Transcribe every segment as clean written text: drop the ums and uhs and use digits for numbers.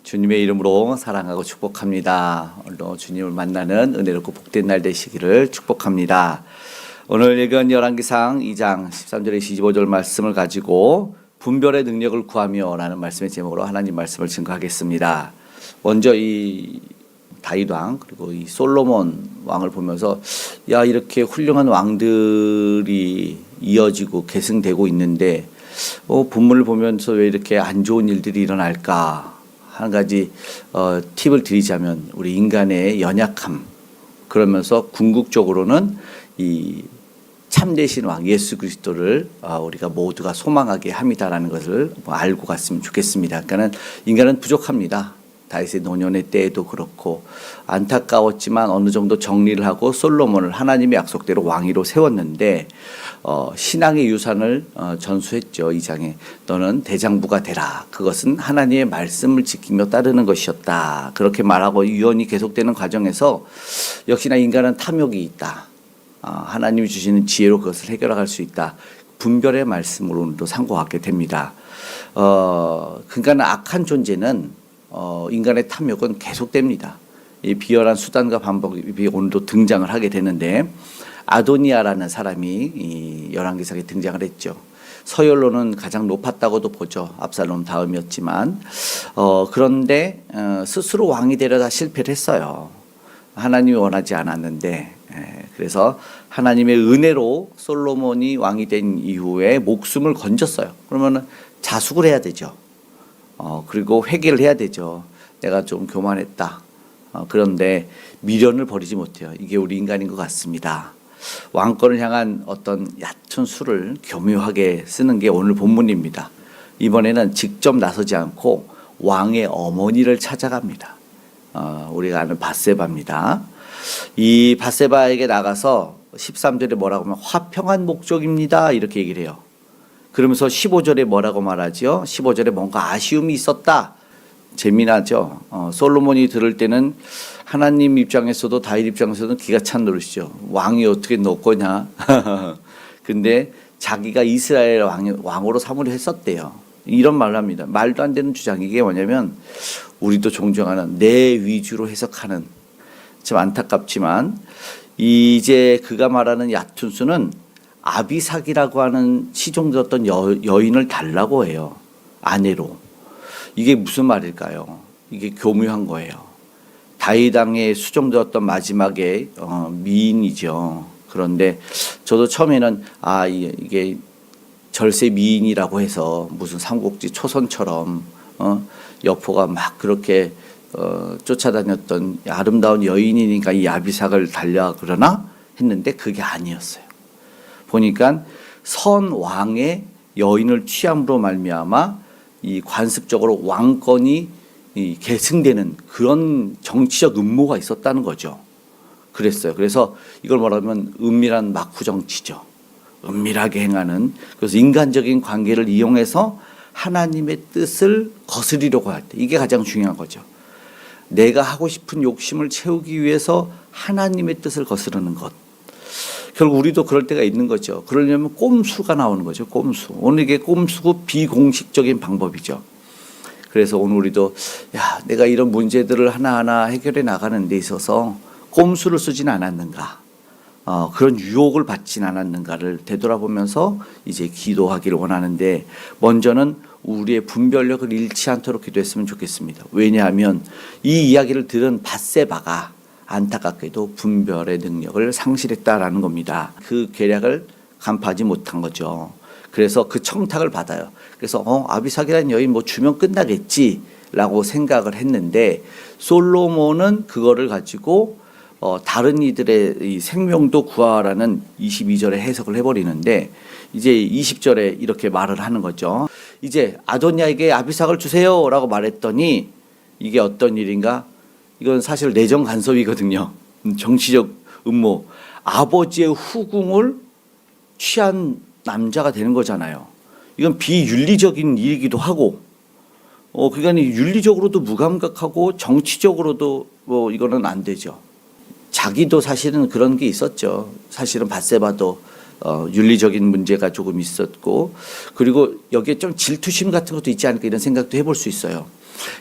주님의 이름으로 사랑하고 축복합니다. 오늘도 주님을 만나는 은혜롭고 복된 날 되시기를 축복합니다. 오늘 읽은 열왕기상 2장 13절에 25절 말씀을 가지고 분별의 능력을 구하며 라는 말씀의 제목으로 하나님 말씀을 증거하겠습니다. 먼저 이 다윗 왕 그리고 이 솔로몬 왕을 보면서 야, 이렇게 훌륭한 왕들이 이어지고 계승되고 있는데 본문을 보면서 왜 이렇게 안 좋은 일들이 일어날까? 한 가지 팁을 드리자면 우리 인간의 연약함, 그러면서 궁극적으로는 이 참되신 왕 예수 그리스도를 우리가 모두가 소망하게 합니다라는 것을 알고 갔으면 좋겠습니다. 그러니까 인간은 부족합니다. 다윗의 노년의 때에도 그렇고 안타까웠지만 어느 정도 정리를 하고 솔로몬을 하나님의 약속대로 왕위로 세웠는데 신앙의 유산을 전수했죠. 2장에 너는 대장부가 되라. 그것은 하나님의 말씀을 지키며 따르는 것이었다. 그렇게 말하고 유언이 계속되는 과정에서 역시나 인간은 탐욕이 있다. 하나님이 주시는 지혜로 그것을 해결할 수 있다. 분별의 말씀으로 오늘도 상고하게 됩니다. 그러니까 악한 존재는 인간의 탐욕은 계속됩니다. 이 비열한 수단과 반복이 오늘도 등장을 하게 되는데 아도니아라는 사람이 이 열왕기상에 등장을 했죠. 서열로는 가장 높았다고도 보죠. 압살롬 다음이었지만 그런데 스스로 왕이 되려다 실패를 했어요. 하나님이 원하지 않았는데 그래서 하나님의 은혜로 솔로몬이 왕이 된 이후에 목숨을 건졌어요. 그러면 자숙을 해야 되죠. 그리고 회개를 해야 되죠. 내가 좀 교만했다. 그런데 미련을 버리지 못해요. 이게 우리 인간인 것 같습니다. 왕권을 향한 어떤 얕은 수를 교묘하게 쓰는 게 오늘 본문입니다. 이번에는 직접 나서지 않고 왕의 어머니를 찾아갑니다. 우리가 아는 밧세바입니다. 이 밧세바에게 나가서 13절에 뭐라고 하면 화평한 목적입니다. 이렇게 얘기를 해요. 그러면서 15절에 뭐라고 말하죠? 15절에 뭔가 아쉬움이 있었다. 재미나죠? 솔로몬이 들을 때는 하나님 입장에서도 다윗 입장에서도 기가 찬 노릇이죠. 왕이 어떻게 너 거냐? 근데 자기가 이스라엘 왕으로 삼으려 했었대요. 이런 말을 합니다. 말도 안 되는 주장. 이게 뭐냐면 우리도 종종 하는 내 위주로 해석하는, 참 안타깝지만 이제 그가 말하는 얕은 수는 아비삭이라고 하는 시종되었던 여인을 달라고 해요. 아내로. 이게 무슨 말일까요? 이게 교묘한 거예요. 다윗 왕에 수종되었던 마지막에 미인이죠. 그런데 저도 처음에는 이게 절세 미인이라고 해서 무슨 삼국지 초선처럼 여포가 막 그렇게 쫓아다녔던 아름다운 여인이니까 이 아비삭을 달려 그러나 했는데 그게 아니었어요. 보니까 선 왕의 여인을 취함으로 말미암아 이 관습적으로 왕권이 계승되는 그런 정치적 음모가 있었다는 거죠. 그랬어요. 그래서 이걸 말하면 은밀한 막후 정치죠. 은밀하게 행하는, 그래서 인간적인 관계를 이용해서 하나님의 뜻을 거스리려고 할 때, 이게 가장 중요한 거죠. 내가 하고 싶은 욕심을 채우기 위해서 하나님의 뜻을 거스르는 것. 결국 우리도 그럴 때가 있는 거죠. 그러려면 꼼수가 나오는 거죠. 꼼수. 오늘 이게 꼼수고 비공식적인 방법이죠. 그래서 오늘 우리도 내가 이런 문제들을 하나하나 해결해 나가는 데 있어서 꼼수를 쓰진 않았는가, 그런 유혹을 받진 않았는가를 되돌아보면서 이제 기도하기를 원하는데, 먼저는 우리의 분별력을 잃지 않도록 기도했으면 좋겠습니다. 왜냐하면 이 이야기를 들은 밧세바가 안타깝게도 분별의 능력을 상실했다라는 겁니다. 그 계략을 간파하지 못한 거죠. 그래서 그 청탁을 받아요. 그래서 아비삭이라는 여인 뭐 주면 끝나겠지라고 생각을 했는데, 솔로몬은 그거를 가지고 다른 이들의 이 생명도 구하라는 22절에 해석을 해버리는데, 이제 20절에 이렇게 말을 하는 거죠. 이제 아도니아에게 아비삭을 주세요라고 말했더니 이게 어떤 일인가? 이건 사실 내정 간섭이거든요. 정치적 음모. 아버지의 후궁을 취한 남자가 되는 거잖아요. 이건 비윤리적인 일이기도 하고, 그러니까 윤리적으로도 무감각하고 정치적으로도 이거는 안 되죠. 자기도 사실은 그런 게 있었죠. 사실은 밧세바도 윤리적인 문제가 조금 있었고, 그리고 여기에 좀 질투심 같은 것도 있지 않을까 이런 생각도 해볼 수 있어요.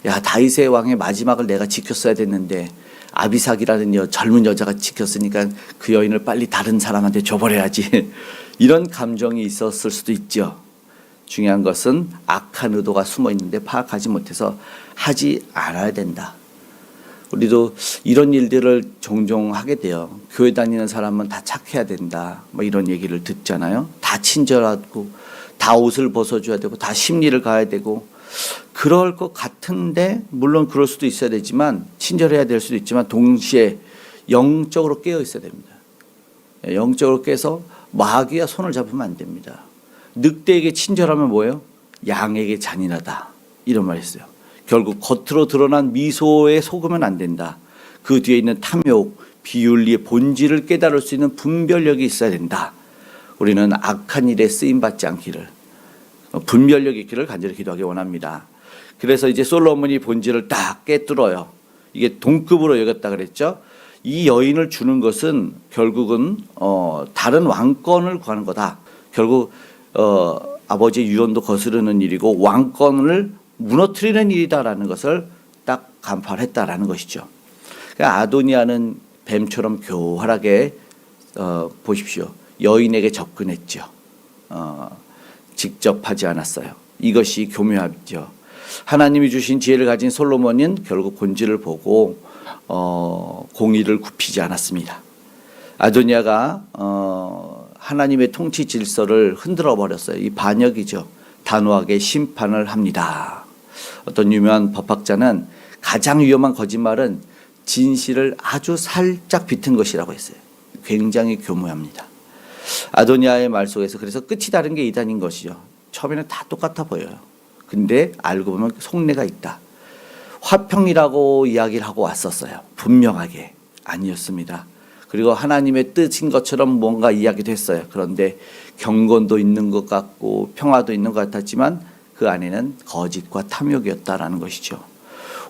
야, 다윗의 왕의 마지막을 내가 지켰어야 됐는데 아비삭이라는 젊은 여자가 지켰으니까 그 여인을 빨리 다른 사람한테 줘버려야지. 이런 감정이 있었을 수도 있죠. 중요한 것은 악한 의도가 숨어 있는데 파악하지 못해서 하지 않아야 된다. 우리도 이런 일들을 종종 하게 돼요. 교회 다니는 사람은 다 착해야 된다, 뭐 이런 얘기를 듣잖아요. 다 친절하고 다 옷을 벗어줘야 되고 다 심리를 가야 되고 그럴 것 같은데, 물론 그럴 수도 있어야 되지만, 친절해야 될 수도 있지만 동시에 영적으로 깨어 있어야 됩니다. 영적으로 깨서 마귀와 손을 잡으면 안 됩니다. 늑대에게 친절하면 뭐예요? 양에게 잔인하다, 이런 말이 있어요. 결국 겉으로 드러난 미소에 속으면 안 된다. 그 뒤에 있는 탐욕, 비윤리의 본질을 깨달을 수 있는 분별력이 있어야 된다. 우리는 악한 일에 쓰임받지 않기를, 분별력이 있기를 간절히 기도하기 원합니다. 그래서 이제 솔로몬이 본질을 딱 깨뚫어요. 이게 동급으로 여겼다 그랬죠. 이 여인을 주는 것은 결국은 다른 왕권을 구하는 거다. 결국 아버지의 유언도 거스르는 일이고 왕권을 무너뜨리는 일이다라는 것을 딱 간파했다라는 것이죠. 그러니까 아도니아는 뱀처럼 교활하게 보십시오. 여인에게 접근했죠. 직접 하지 않았어요. 이것이 교묘하죠. 하나님이 주신 지혜를 가진 솔로몬은 결국 본질을 보고 공의를 굽히지 않았습니다. 아도니아가 하나님의 통치 질서를 흔들어 버렸어요. 이 반역이죠. 단호하게 심판을 합니다. 어떤 유명한 법학자는 가장 위험한 거짓말은 진실을 아주 살짝 비튼 것이라고 했어요. 굉장히 교묘합니다. 아도니아의 말 속에서 그래서 끝이 다른 게 이단인 것이죠. 처음에는 다 똑같아 보여요. 근데 알고 보면 속내가 있다. 화평이라고 이야기를 하고 왔었어요. 분명하게 아니었습니다. 그리고 하나님의 뜻인 것처럼 뭔가 이야기도 했어요. 그런데 경건도 있는 것 같고 평화도 있는 것 같았지만 그 안에는 거짓과 탐욕이었다라는 것이죠.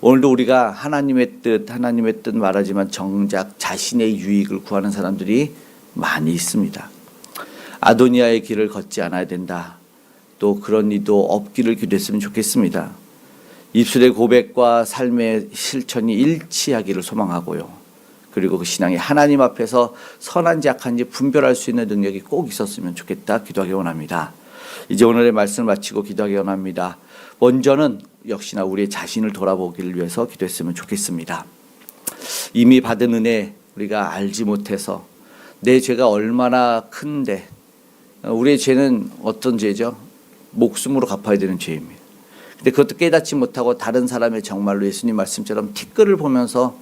오늘도 우리가 하나님의 뜻 말하지만 정작 자신의 유익을 구하는 사람들이 많이 있습니다. 아도니아의 길을 걷지 않아야 된다. 또 그런 이도 없기를 기도했으면 좋겠습니다. 입술의 고백과 삶의 실천이 일치하기를 소망하고요. 그리고 그 신앙이 하나님 앞에서 선한지 악한지 분별할 수 있는 능력이 꼭 있었으면 좋겠다 기도하기 원합니다. 이제 오늘의 말씀을 마치고 기도하기 원합니다. 먼저는 역시나 우리의 자신을 돌아보기를 위해서 기도했으면 좋겠습니다. 이미 받은 은혜 우리가 알지 못해서 내 죄가 얼마나 큰데, 우리의 죄는 어떤 죄죠? 목숨으로 갚아야 되는 죄입니다. 근데 그것도 깨닫지 못하고 다른 사람의 정말로 예수님 말씀처럼 티끌을 보면서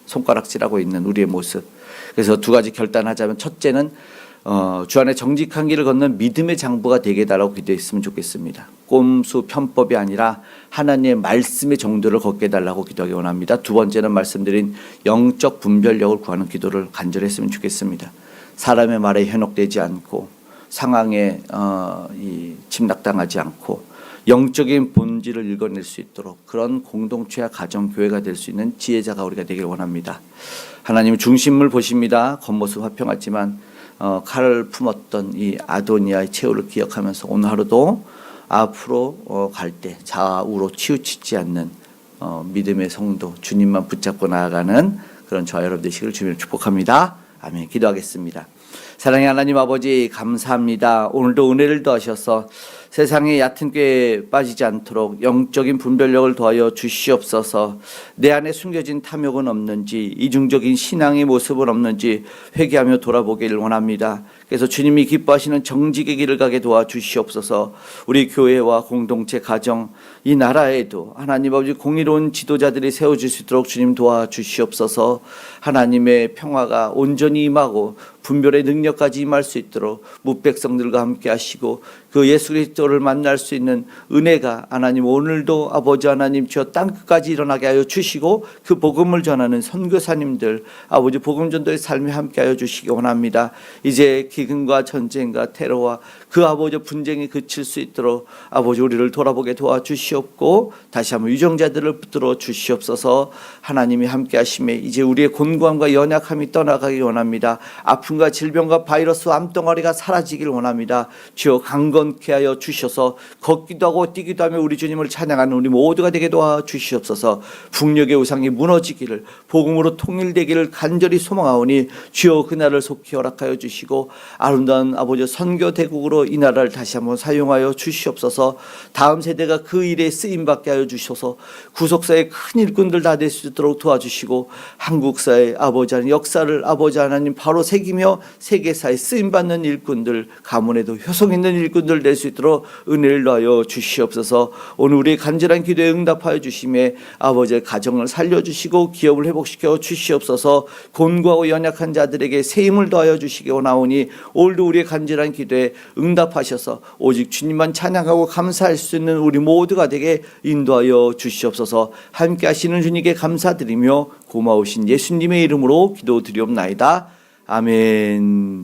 손가락질하고 있는 우리의 모습. 그래서 두 가지 결단하자면, 첫째는 주 안에 정직한 길을 걷는 믿음의 장부가 되게 해달라고 기도했으면 좋겠습니다. 꼼수 편법이 아니라 하나님의 말씀의 정도를 걷게 해달라고 기도하기 원합니다. 두 번째는 말씀드린 영적 분별력을 구하는 기도를 간절히 했으면 좋겠습니다. 사람의 말에 현혹되지 않고 상황에 침략당하지 않고 영적인 본질을 읽어낼 수 있도록 그런 공동체와 가정, 교회가 될 수 있는 지혜자가 우리가 되길 원합니다. 하나님은 중심을 보십니다. 겉모습 화평하지만 칼을 품었던 이 아도니아의 최후를 기억하면서 오늘 하루도 앞으로 갈 때 좌우로 치우치지 않는 믿음의 성도, 주님만 붙잡고 나아가는 그런 저와 여러분 되시기를 주님을 축복합니다. 아멘. 기도하겠습니다. 사랑의 하나님 아버지, 감사합니다. 오늘도 은혜를 더하셔서 세상의 얕은 꾀에 빠지지 않도록 영적인 분별력을 더하여 주시옵소서. 내 안에 숨겨진 탐욕은 없는지, 이중적인 신앙의 모습은 없는지 회개하며 돌아보기를 원합니다. 그래서 주님이 기뻐하시는 정직의 길을 가게 도와주시옵소서. 우리 교회와 공동체, 가정, 이 나라에도 하나님 아버지 공의로운 지도자들이 세워질 수 있도록 주님 도와주시옵소서. 하나님의 평화가 온전히 임하고 분별의 능력까지 임할 수 있도록 뭇백성들과 함께 하시고 그 예수 그리스도를 만날 수 있는 은혜가 하나님 오늘도 아버지 하나님 저 땅끝까지 일어나게 하여 주시고 그 복음을 전하는 선교사님들 아버지 복음전도의 삶에 함께 하여 주시기 원합니다. 이제 기근과 전쟁과 테러와 그 아버지 분쟁이 그칠 수 있도록 아버지 우리를 돌아보게 도와주시옵고 다시 한번 유정자들을 붙들어 주시옵소서. 하나님이 함께 하심에 이제 우리의 곤고함과 연약함이 떠나가기 원합니다. 아픈 아픔과 질병과 바이러스 암덩어리가 사라지길 원합니다. 주여 강건케 하여 주셔서 걷기도 하고 뛰기도 하며 우리 주님을 찬양하는 우리 모두가 되게 도와주시옵소서. 북녘의 우상이 무너지기를 복음으로 통일되기를 간절히 소망하오니 주여 그날을 속히 허락하여 주시고 아름다운 아버지 선교 대국으로 이 나라를 다시 한번 사용하여 주시옵소서. 다음 세대가 그 일에 쓰임받게 하여 주셔서 구속사의 큰 일꾼들 다 될 수 있도록 도와주시고 한국사의 아버지 하나님 역사를 아버지 하나님 바로 새기며 세계사에 쓰임받는 일꾼들 가문에도 효성 있는 일꾼들 될 수 있도록 은혜를 더하여 주시옵소서. 오늘 우리의 간절한 기도에 응답하여 주심에 아버지의 가정을 살려주시고 기업을 회복시켜 주시옵소서. 곤고하고 연약한 자들에게 새 힘을 더하여 주시기 원하오니 오늘도 우리의 간절한 기도에 응답하셔서 오직 주님만 찬양하고 감사할 수 있는 우리 모두가 되게 인도하여 주시옵소서. 함께 하시는 주님께 감사드리며 고마우신 예수님의 이름으로 기도드리옵나이다. 아멘.